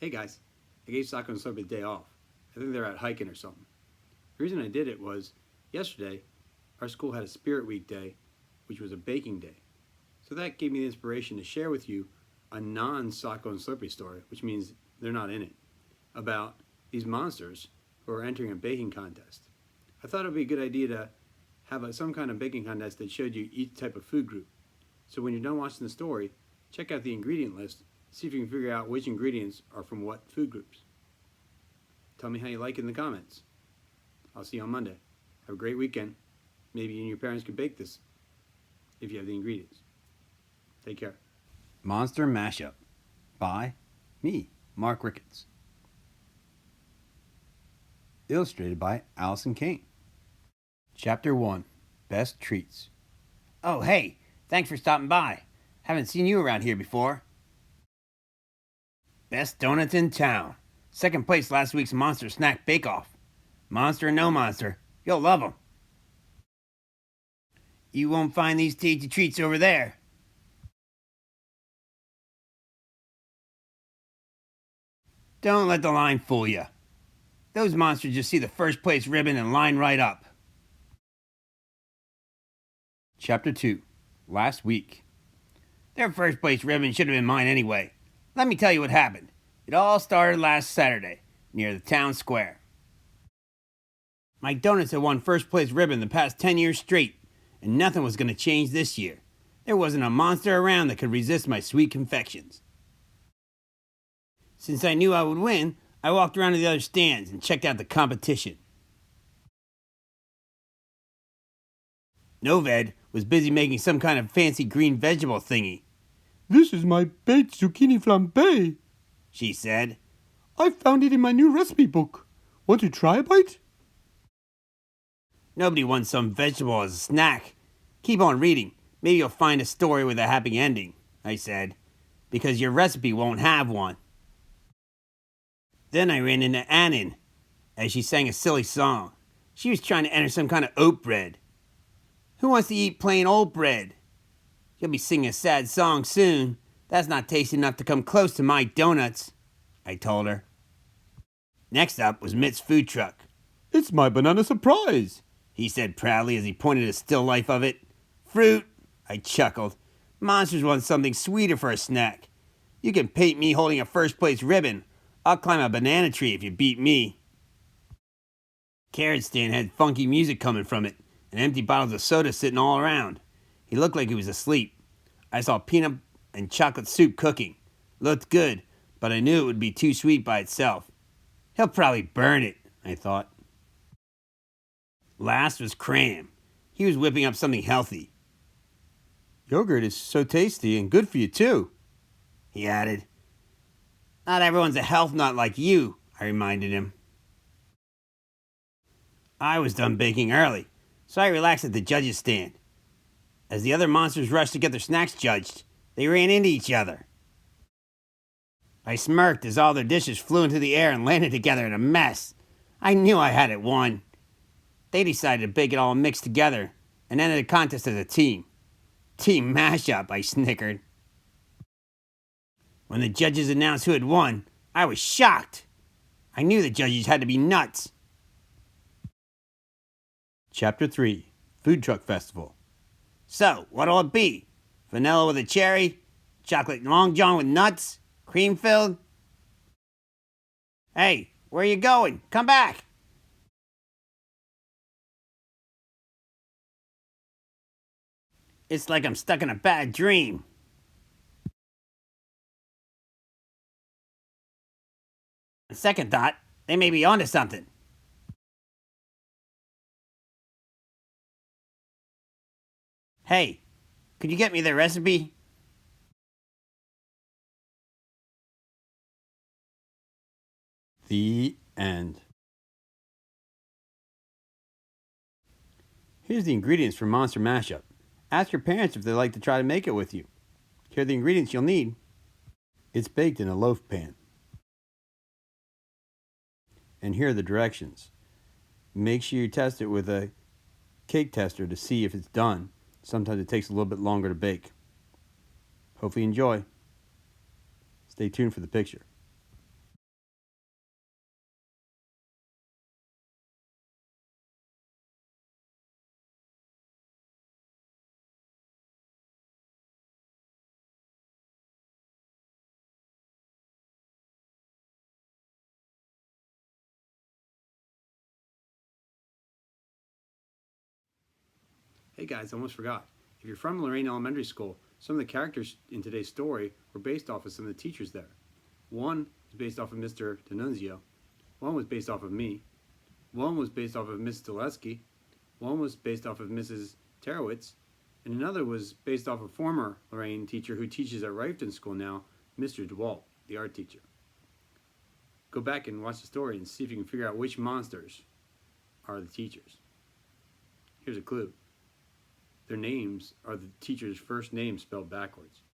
Hey guys, I gave Soccer and Slurpee a day off. I think they're out hiking or something. The reason I did it was yesterday our school had a Spirit Week day, which was a baking day. So that gave me the inspiration to share with you a non Soccer and Slurpee story, which means they're not in it, about these monsters who are entering a baking contest. I thought it would be a good idea to have some kind of baking contest that showed you each type of food group. So when you're done watching the story, check out the ingredient list, see if you can figure out which ingredients are from what food groups. Tell me how you like it in the comments. I'll see you on Monday. Have a great weekend. Maybe you and your parents could bake this if you have the ingredients. Take care. Monster Mashup by me, Mark Ricketts. Illustrated by Allison Kane. Chapter 1, Best Treats. Oh, hey, thanks for stopping by. Haven't seen you around here before. Best donuts in town. Second place last week's Monster Snack Bake-Off. Monster or no monster, you'll love them. You won't find these tasty treats over there. Don't let the line fool you. Those monsters just see the first place ribbon and line right up. Chapter 2, Last Week. Their first place ribbon should have been mine anyway. Let me tell you what happened. It all started last Saturday, near the town square. My donuts had won first place ribbon the past 10 years straight, and nothing was going to change this year. There wasn't a monster around that could resist my sweet confections. Since I knew I would win, I walked around to the other stands and checked out the competition. Noved was busy making some kind of fancy green vegetable thingy. "This is my baked zucchini flambe," she said. "I found it in my new recipe book. Want to try a bite?" Nobody wants some vegetable as a snack. Keep on reading. Maybe you'll find a story with a happy ending, I said, because your recipe won't have one. Then I ran into Annin as she sang a silly song. She was trying to enter some kind of oat bread. Who wants to eat plain old bread? You'll be singing a sad song soon. That's not tasty enough to come close to my donuts, I told her. Next up was Mitt's food truck. "It's my banana surprise," he said proudly as he pointed a still life of it. Fruit, I chuckled. Monsters want something sweeter for a snack. You can paint me holding a first place ribbon. I'll climb a banana tree if you beat me. Carrot stand had funky music coming from it, and empty bottles of soda sitting all around. He looked like he was asleep. I saw peanut and chocolate soup cooking. Looked good, but I knew it would be too sweet by itself. He'll probably burn it, I thought. Last was Cram. He was whipping up something healthy. "Yogurt is so tasty and good for you too," he added. Not everyone's a health nut like you, I reminded him. I was done baking early, so I relaxed at the judges' stand. As the other monsters rushed to get their snacks judged, they ran into each other. I smirked as all their dishes flew into the air and landed together in a mess. I knew I had it won. They decided to bake it all mixed together and entered the contest as a team. Team mashup, I snickered. When the judges announced who had won, I was shocked. I knew the judges had to be nuts. Chapter 3, Food Truck Festival. So, what'll it be? Vanilla with a cherry? Chocolate Long John with nuts? Cream filled? Hey, where are you going? Come back! It's like I'm stuck in a bad dream. On second thought, they may be onto something. Hey, could you get me the recipe? The end. Here's the ingredients for Monster Mashup. Ask your parents if they'd like to try to make it with you. Here are the ingredients you'll need. It's baked in a loaf pan. And here are the directions. Make sure you test it with a cake tester to see if it's done. Sometimes it takes a little bit longer to bake. Hopefully you enjoy. Stay tuned for the picture. Hey guys, I almost forgot. If you're from Lorraine Elementary School, some of the characters in today's story were based off of some of the teachers there. One is based off of Mr. D'Annunzio. One was based off of me. One was based off of Miss Stileski. One was based off of Mrs. Terowitz. And another was based off a former Lorraine teacher who teaches at Rifton School now, Mr. DeWalt, the art teacher. Go back and watch the story and see if you can figure out which monsters are the teachers. Here's a clue. Their names are the teacher's first name spelled backwards.